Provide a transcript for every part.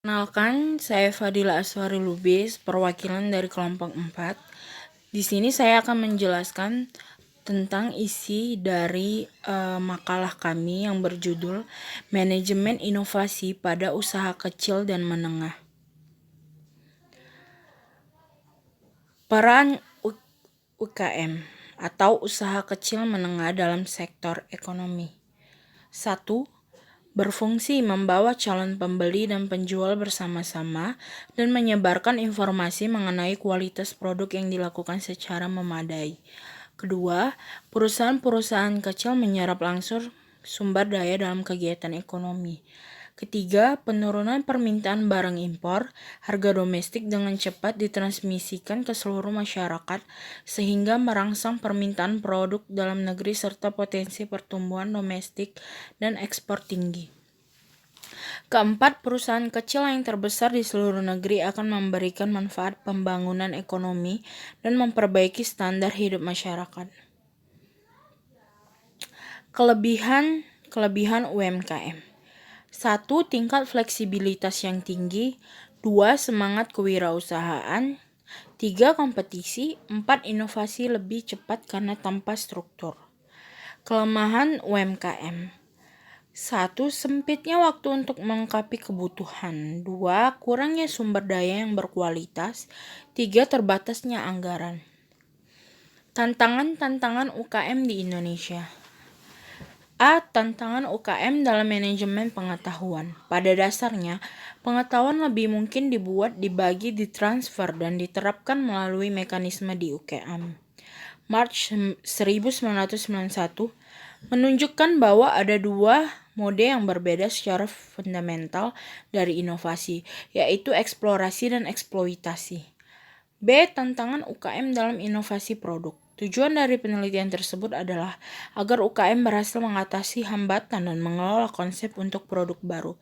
Kenalkan, saya Fadila Aswari Lubis, perwakilan dari kelompok 4. Di sini saya akan menjelaskan tentang isi dari makalah kami yang berjudul Manajemen Inovasi pada Usaha Kecil dan Menengah. Peran UKM atau usaha kecil menengah dalam sektor ekonomi. 1. Berfungsi membawa calon pembeli dan penjual bersama-sama dan menyebarkan informasi mengenai kualitas produk yang dilakukan secara memadai. Kedua, perusahaan-perusahaan kecil menyerap langsung sumber daya dalam kegiatan ekonomi. Ketiga, penurunan permintaan barang impor, harga domestik dengan cepat ditransmisikan ke seluruh masyarakat sehingga merangsang permintaan produk dalam negeri serta potensi pertumbuhan domestik dan ekspor tinggi. Keempat, perusahaan kecil yang terbesar di seluruh negeri akan memberikan manfaat pembangunan ekonomi dan memperbaiki standar hidup masyarakat. Kelebihan UMKM. 1. Tingkat fleksibilitas yang tinggi. 2. Semangat kewirausahaan. 3. Kompetisi. 4. Inovasi lebih cepat karena tanpa struktur. Kelemahan UMKM. 1. Sempitnya waktu untuk melengkapi kebutuhan. 2. Kurangnya sumber daya yang berkualitas. 3. Terbatasnya anggaran. Tantangan UKM di Indonesia. A. Tantangan UKM dalam manajemen pengetahuan. Pada dasarnya, pengetahuan lebih mungkin dibuat, dibagi, ditransfer, dan diterapkan melalui mekanisme di UKM. March 1991 menunjukkan bahwa ada dua mode yang berbeda secara fundamental dari inovasi, yaitu eksplorasi dan eksploitasi. B. Tantangan UKM dalam inovasi produk. Tujuan dari penelitian tersebut adalah agar UKM berhasil mengatasi hambatan dan mengelola konsep untuk produk baru.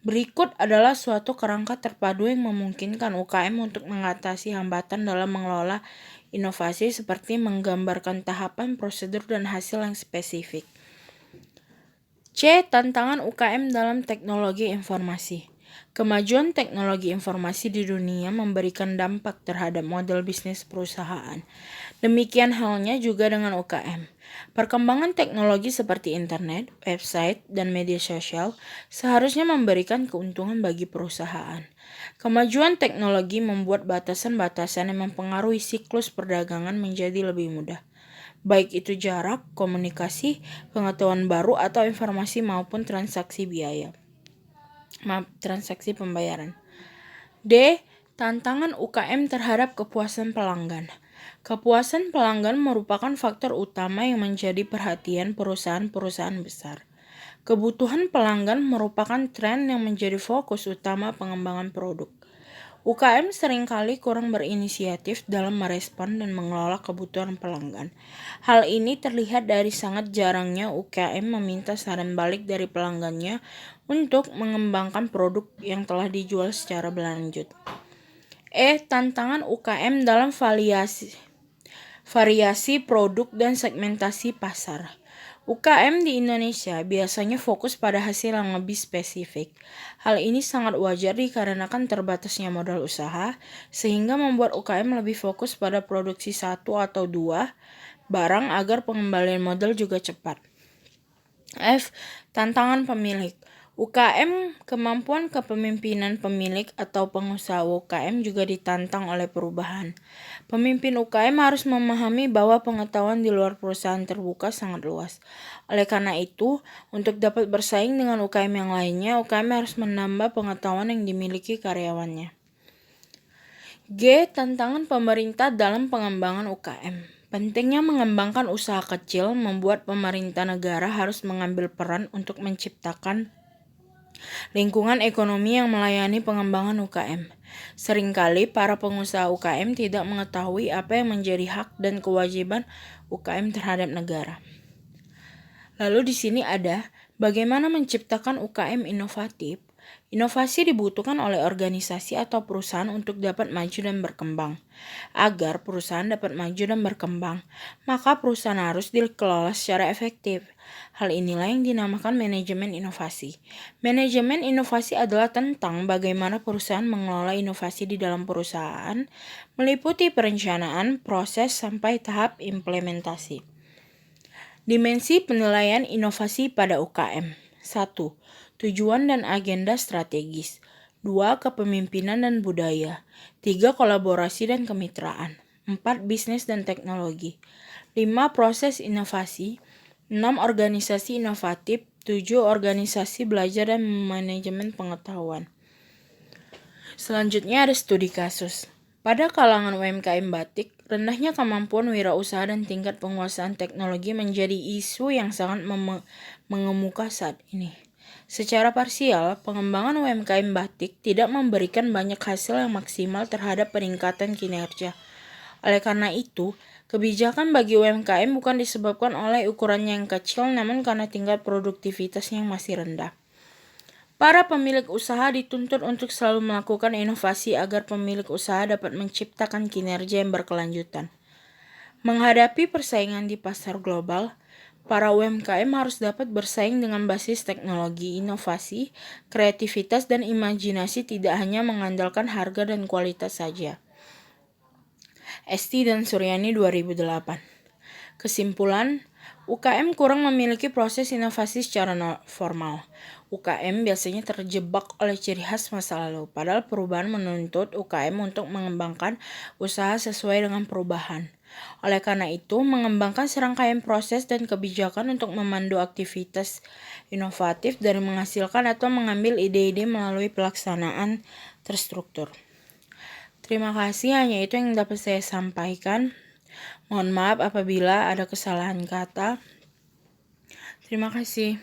Berikut adalah suatu kerangka terpadu yang memungkinkan UKM untuk mengatasi hambatan dalam mengelola inovasi seperti menggambarkan tahapan, prosedur, dan hasil yang spesifik. C. Tantangan UKM dalam teknologi informasi. Kemajuan teknologi informasi di dunia memberikan dampak terhadap model bisnis perusahaan. Demikian halnya juga dengan UKM. Perkembangan teknologi seperti internet, website, dan media sosial seharusnya memberikan keuntungan bagi perusahaan. Kemajuan teknologi membuat batasan-batasan yang mempengaruhi siklus perdagangan menjadi lebih mudah, baik itu jarak, komunikasi, pengetahuan baru, atau informasi maupun transaksi pembayaran. D. Tantangan UKM terhadap kepuasan pelanggan. Kepuasan pelanggan merupakan faktor utama yang menjadi perhatian perusahaan-perusahaan besar. Kebutuhan pelanggan merupakan tren yang menjadi fokus utama pengembangan produk. UKM seringkali kurang berinisiatif dalam merespon dan mengelola kebutuhan pelanggan. Hal ini terlihat dari sangat jarangnya UKM meminta saran balik dari pelanggannya untuk mengembangkan produk yang telah dijual secara berlanjut. Tantangan UKM dalam variasi produk dan segmentasi pasar. UKM di Indonesia biasanya fokus pada hasil yang lebih spesifik. Hal ini sangat wajar dikarenakan terbatasnya modal usaha, sehingga membuat UKM lebih fokus pada produksi 1 atau 2 barang agar pengembalian modal juga cepat. F. Tantangan pemilik. UKM, kemampuan kepemimpinan pemilik atau pengusaha UKM juga ditantang oleh perubahan. Pemimpin UKM harus memahami bahwa pengetahuan di luar perusahaan terbuka sangat luas. Oleh karena itu, untuk dapat bersaing dengan UKM yang lainnya, UKM harus menambah pengetahuan yang dimiliki karyawannya. G. Tantangan pemerintah dalam pengembangan UKM. Pentingnya mengembangkan usaha kecil membuat pemerintah negara harus mengambil peran untuk menciptakan lingkungan ekonomi yang melayani pengembangan UKM. Seringkali para pengusaha UKM tidak mengetahui apa yang menjadi hak dan kewajiban UKM terhadap negara. Lalu di sini ada bagaimana menciptakan UKM inovatif. Inovasi dibutuhkan oleh organisasi atau perusahaan untuk dapat maju dan berkembang. Agar perusahaan dapat maju dan berkembang, maka perusahaan harus dikelola secara efektif. Hal inilah yang dinamakan manajemen inovasi. Manajemen inovasi adalah tentang bagaimana perusahaan mengelola inovasi di dalam perusahaan, meliputi perencanaan, proses, sampai tahap implementasi. Dimensi penilaian inovasi pada UKM. 1. Tujuan dan agenda strategis. 2. Kepemimpinan dan budaya. 3. Kolaborasi dan kemitraan. 4. Bisnis dan teknologi. 5. Proses inovasi. 6. Organisasi inovatif. 7. Organisasi belajar dan manajemen pengetahuan. Selanjutnya ada studi kasus. Pada kalangan UMKM batik, rendahnya kemampuan wirausaha dan tingkat penguasaan teknologi menjadi isu yang sangat mengemuka saat ini. Secara parsial, pengembangan UMKM batik tidak memberikan banyak hasil yang maksimal terhadap peningkatan kinerja. Oleh karena itu, kebijakan bagi UMKM bukan disebabkan oleh ukurannya yang kecil, namun karena tingkat produktivitasnya yang masih rendah. Para pemilik usaha dituntut untuk selalu melakukan inovasi agar pemilik usaha dapat menciptakan kinerja yang berkelanjutan. Menghadapi persaingan di pasar global, para UMKM harus dapat bersaing dengan basis teknologi, inovasi, kreativitas, dan imajinasi, tidak hanya mengandalkan harga dan kualitas saja. Esti dan Suryani 2008. Kesimpulan, UKM kurang memiliki proses inovasi secara formal. UKM biasanya terjebak oleh ciri khas masa lalu, padahal perubahan menuntut UKM untuk mengembangkan usaha sesuai dengan perubahan. Oleh karena itu, mengembangkan serangkaian proses dan kebijakan untuk memandu aktivitas inovatif dari menghasilkan atau mengambil ide-ide melalui pelaksanaan terstruktur. Terima kasih, hanya itu yang dapat saya sampaikan. Mohon maaf apabila ada kesalahan kata. Terima kasih.